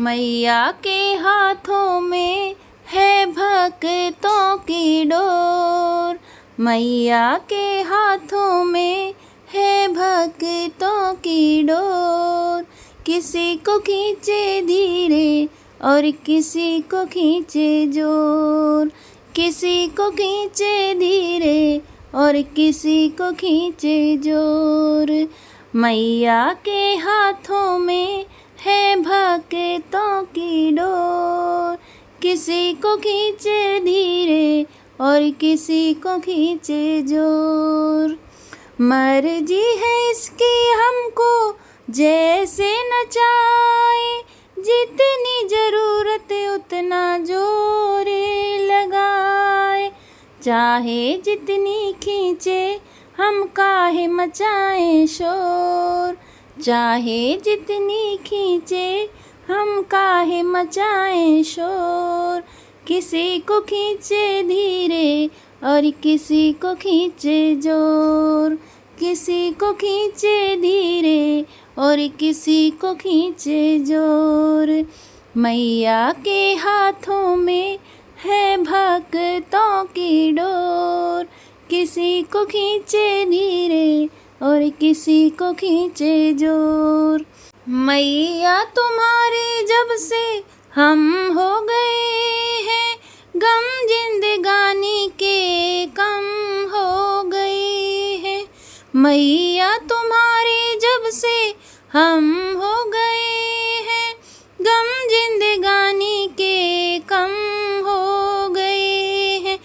मैया के हाथों में है भक्तों की डोर। मैया के हाथों में है भक्तों की डोर। किसी को खींचे धीरे और किसी को खींचे जोर। किसी को खींचे धीरे और किसी को खींचे जोर। मैया के हाथों में है भक्तों की डोर। किसी को खींचे धीरे और किसी को खींचे जोर। मर्जी है इसकी हमको जैसे नचाए, जितनी ज़रूरत उतना जोर लगाए। चाहे जितनी खींचे हम काहे मचाएं शोर। चाहे जितनी खींचे हम काहे मचाएं शोर। किसी को खींचे धीरे और किसी को खींचे जोर। किसी को खींचे धीरे और किसी को खींचे जोर। मैया के हाथों में है भक्तों की डोर। किसी को खींचे धीरे और किसी को खींचे जोर। मैया तुम्हारे जब से हम हो गए हैं, गम जिंदगानी के कम हो गए हैं। मैया तुम्हारे जब से हम हो गए हैं, गम जिंदगानी के कम हो गए हैं।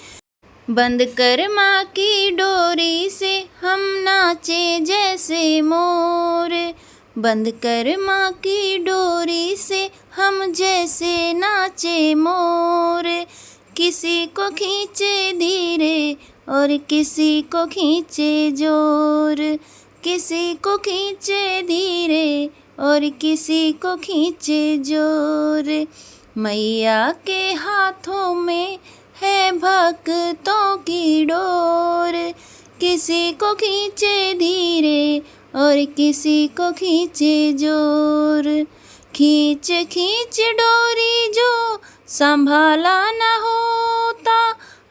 बंद कर माँ की डोरी से हम नाचे जैसे मोर। बंद कर माँ की डोरी से हम जैसे नाचे मोर। किसी को खींचे धीरे और किसी को खींचे जोर। किसी को खींचे धीरे और किसी को खींचे जोर। मैया के हाथों में है भक्तों की डोर। किसी को खींचे धीरे और किसी को खींचे जोर। खींच खींच डोरी जो संभाला न होता,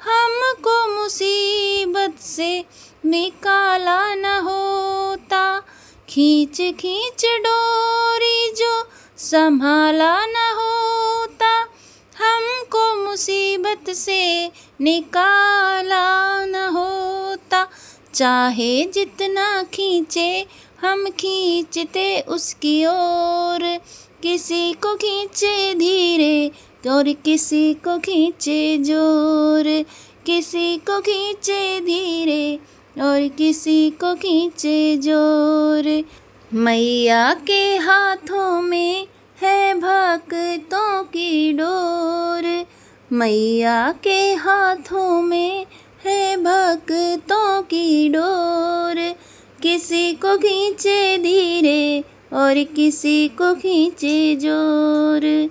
हमको मुसीबत से निकाला न होता। खींच खींच डोरी जो संभाला न होता, हमको मुसीबत से निकाला न होता। चाहे जितना खींचे हम खींचते उसकी ओर। किसी को खींचे धीरे और किसी को खींचे जोर। किसी को खींचे धीरे और किसी को खींचे जोर। मैया के हाथों में है भक्तों की डोर। मैया के हाथों में है भक्तों की डोर। किसी को खींचे धीरे और किसी को खींचे जोर।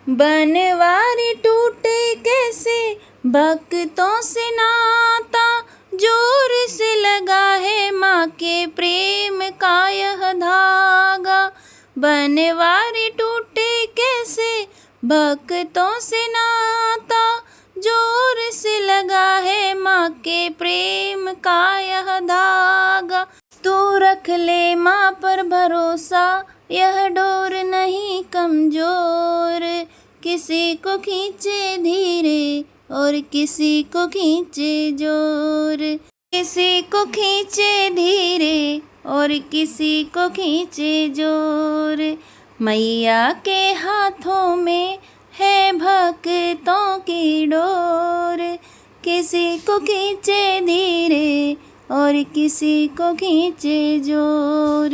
बनवारी टूटे कैसे भक्तों से नाता, जोर से लगा है माँ के प्रेम का यह धागा। बनवारी टूटे कैसे भक्तों से नाता, जोर से लगा है माँ के प्रेम का यह धागा। तू रख ले माँ पर भरोसा, यह डोर नहीं कमजोर। किसी को खींचे धीरे और किसी को खींचे जोर। किसी को खींचे धीरे और किसी को खींचे जोर। मैया के हाथों में है भक्तों की डोर। किसी को खींचे धीरे और किसी को खींचे जोर।